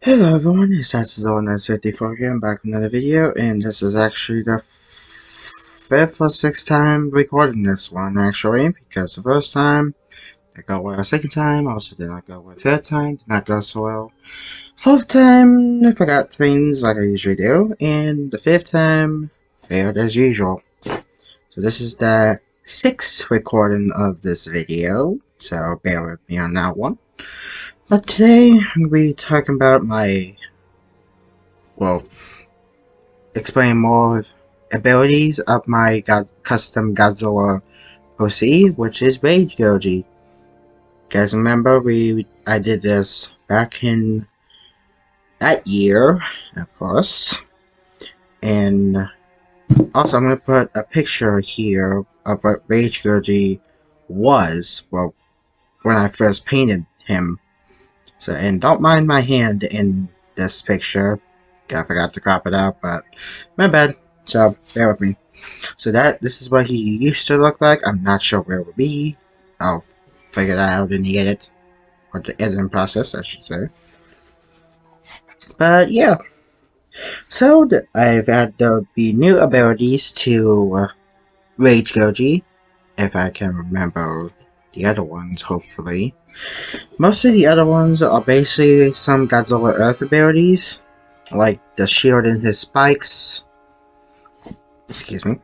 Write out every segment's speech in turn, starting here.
Hello everyone, it's Godzilla Oc here. I'm back with another video, and this is actually the fifth or sixth time recording this one actually, because the first time I got well, second time also did not go well, third time did not go so well, fourth time I forgot things like I usually do, and the fifth time failed as usual. So this is the sixth recording of this video, so bear with me on that one. But today, I'm going to be talking about explain more abilities of my custom Godzilla OC, which is Rage Goji. You guys remember, I did this back in that year, of course. And also, I'm going to put a picture here of what Rage Goji was, well, when I first painted him. So, and don't mind my hand in this picture. I forgot to crop it out, but my bad. So, bear with me. So this is what he used to look like. I'm not sure where it will be. I'll figure that out in the edit. Or the editing process, I should say. But, yeah. So, I've had there'll be new abilities to Rage Goji. If I can remember the other ones, hopefully. Most of the other ones are basically some Godzilla Earth abilities, like the shield and his spikes, excuse me,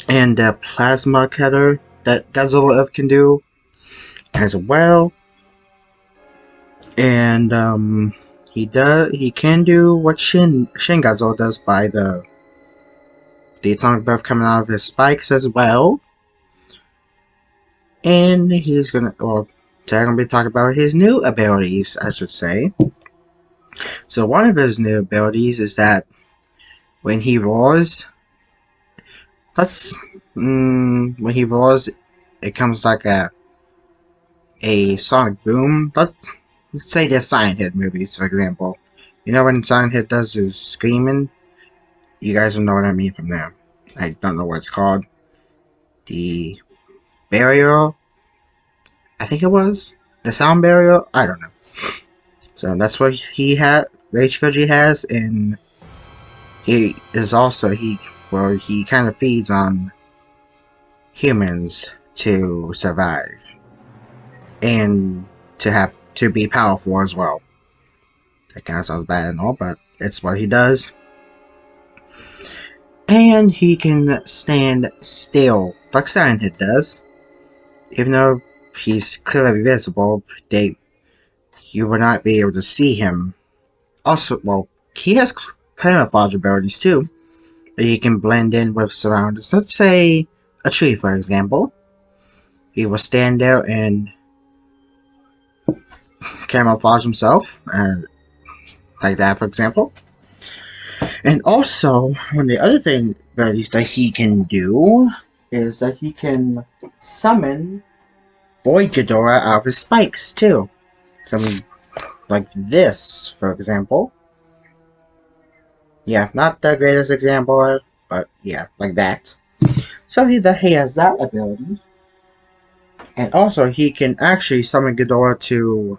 and the plasma cutter that Godzilla Earth can do as well. And he can do what Shin Godzilla does by the atomic breath coming out of his spikes as well. And he's gonna, or today I'm gonna be talking about his new abilities, I should say. So one of his new abilities is that when he roars, when he roars, it comes like a sonic boom. Let's say the Silent Hill movies, for example. You know when Silent Hill does his screaming? You guys will know what I mean from there. I don't know what it's called. The barrier, I think it was the sound barrier. I don't know. So that's what Rage Goji has, and he is also he kind of feeds on humans to survive and to be powerful as well. That kind of sounds bad and all, but it's what he does. And he can stand still, like Silent Hill does. Even though he's clearly visible, you will not be able to see him. Also, well, he has camouflage abilities too. He can blend in with surroundings. Let's say a tree, for example. He will stand there and camouflage himself, like that, for example. And also, one of the other abilities that he can do is that he can summon Void Ghidorah out of his spikes, too. Something like this, for example. Yeah, not the greatest example, but yeah, like that. So he has that ability. And also, he can actually summon Ghidorah to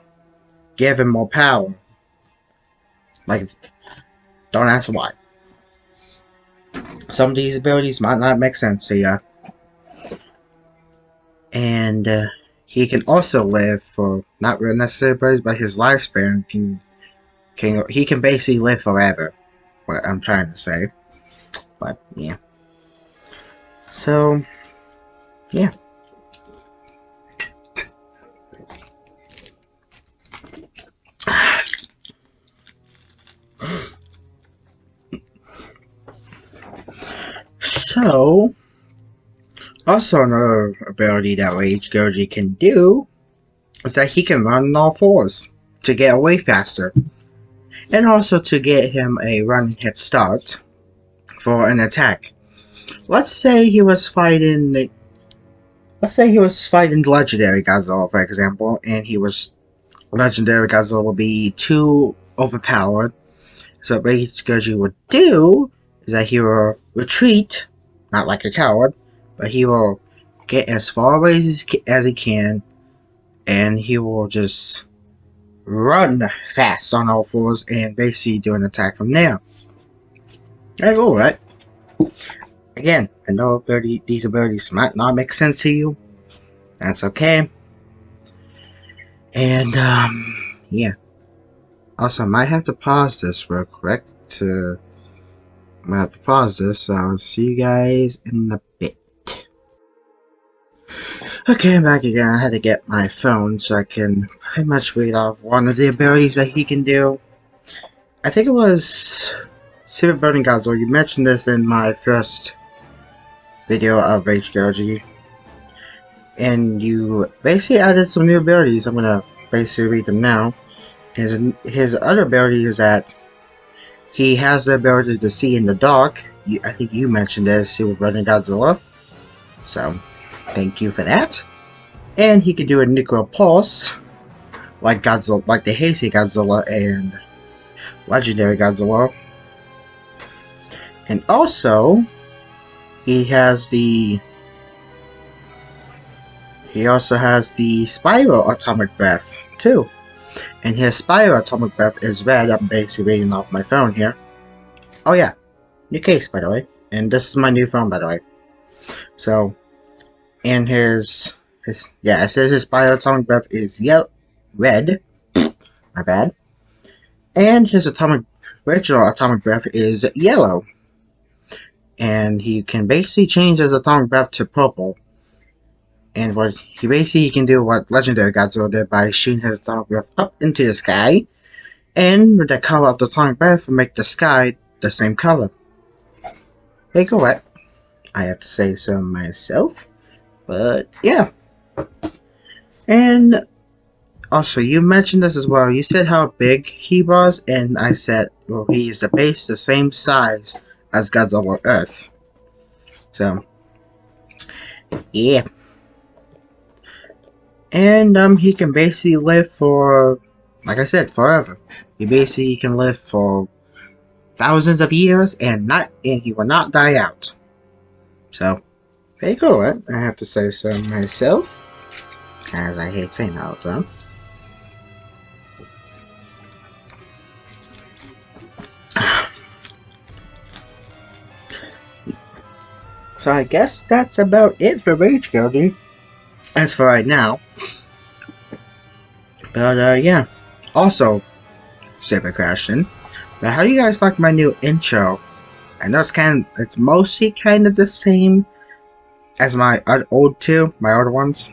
give him more power. Like, don't ask why. Some of these abilities might not make sense to you. And he can also live for not real necessary, but his lifespan he can basically live forever. What I'm trying to say, but yeah. So yeah. So, also another ability that Rage Goji can do is that he can run on all fours to get away faster. And also to get him a running head start for an attack. Let's say he was fighting Legendary Godzilla, for example, and Legendary Godzilla will be too overpowered. So what Rage Goji would do is that he will retreat, not like a coward, but he will get as far away as he can, and he will just run fast on all fours and basically do an attack from there. That's alright. Again, I know these abilities might not make sense to you. That's okay. And, yeah. Also, I might have to pause this real quick I'm gonna have to pause this, so I'll see you guys in a bit. Okay, I'm back again. I had to get my phone so I can pretty much read off one of the abilities that he can do. I think it was Super Burning Godzilla. You mentioned this in my first video of Rage Goji. And you basically added some new abilities. I'm gonna basically read them now. His other ability is that he has the ability to see in the dark. I think you mentioned this, Super Burning Godzilla. So, thank you for that. And he can do a nuclear pulse, like Godzilla, like the Hasty Godzilla and Legendary Godzilla. And also, he also has the Spiral Atomic Breath too. And his Spiral Atomic Breath is red. I'm basically reading off my phone here. Oh yeah, new case by the way. And this is my new phone by the way. So, and it says his Spiral Atomic Breath is red. My bad. And his original Atomic Breath is yellow. And he can basically change his Atomic Breath to purple. And what he can do what Legendary Godzilla did by shooting his Atomic Breath up into the sky. And with the color of the Atomic Breath will make the sky the same color. Hey, correct. I have to say so myself. But yeah. And also, you mentioned this as well. You said how big he was, and I said, well, he is the same size as Godzilla Earth. So, yeah. And he can basically live for, like I said, forever. He basically can live for thousands of years and he will not die out. So, pretty cool, right? I have to say so myself, as I hate saying that all the time. So I guess that's about it for Rage Goji, as for right now. But yeah. Also, stupid question. But how do you guys like my new intro? I know it's mostly kind of the same as my old older ones.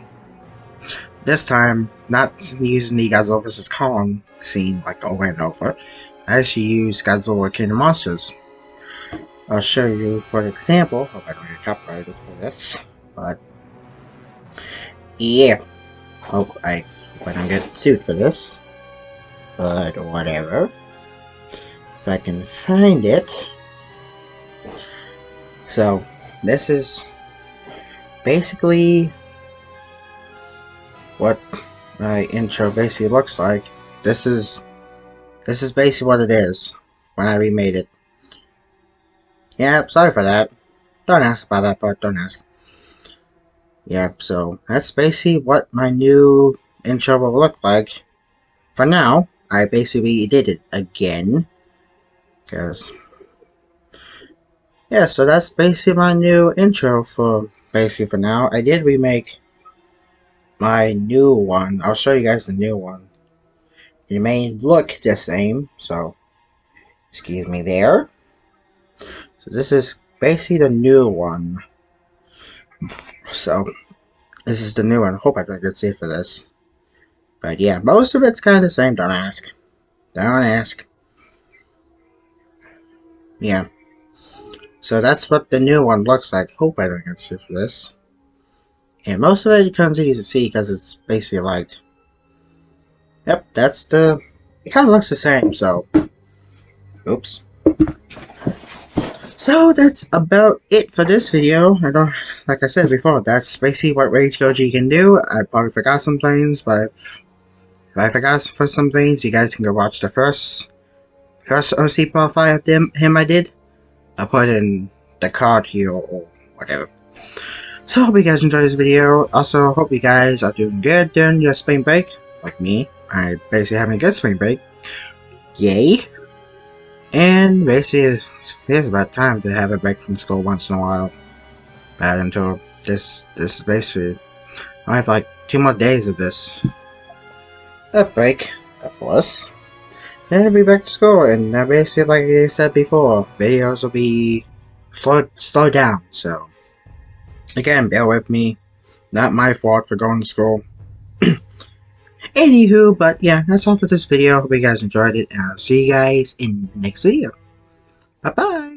This time, not using the Godzilla vs. Kong scene like over and over. I actually use Godzilla King of Monsters. I'll show you for example. Hope I don't get copyrighted for this, but yeah. Hope I don't get sued for this, but whatever. If I can find it. So this is basically what my intro basically looks like. This is basically what it is when I remade it. Yeah, sorry for that. Don't ask about that part, don't ask. Yeah, so that's basically what my new intro will look like. For now, I basically did it again. Because, yeah, so that's basically my new intro for now. I did remake my new one. I'll show you guys the new one. It may look the same, so excuse me there. So this is basically the new one. So this is the new one. I hope I don't get sued for this. But yeah, most of it's kind of the same. Don't ask. Don't ask. Yeah. So that's what the new one looks like. Hope I don't get sued for this. And most of it you can't easy to see because it's basically light. Yep, that's it kind of looks the same, so. Oops. So that's about it for this video. Like I said before, that's basically what Rage Goji can do. I probably forgot some things, but if I forgot for some things, you guys can go watch the first OC profile of him I did. I'll put in the card here or whatever. So hope you guys enjoyed this video. Also hope you guys are doing good during your spring break, like me. I basically having a good spring break. Yay! And basically, it feels about time to have a break from school once in a while. But until this is basically, I have like 2 more days of this. A break, of course. Then I'll be back to school, and basically, like I said before, videos will be slowed down, so again, bear with me. Not my fault for going to school. Anywho, but yeah, that's all for this video. Hope you guys enjoyed it, and I'll see you guys in the next video. Bye bye!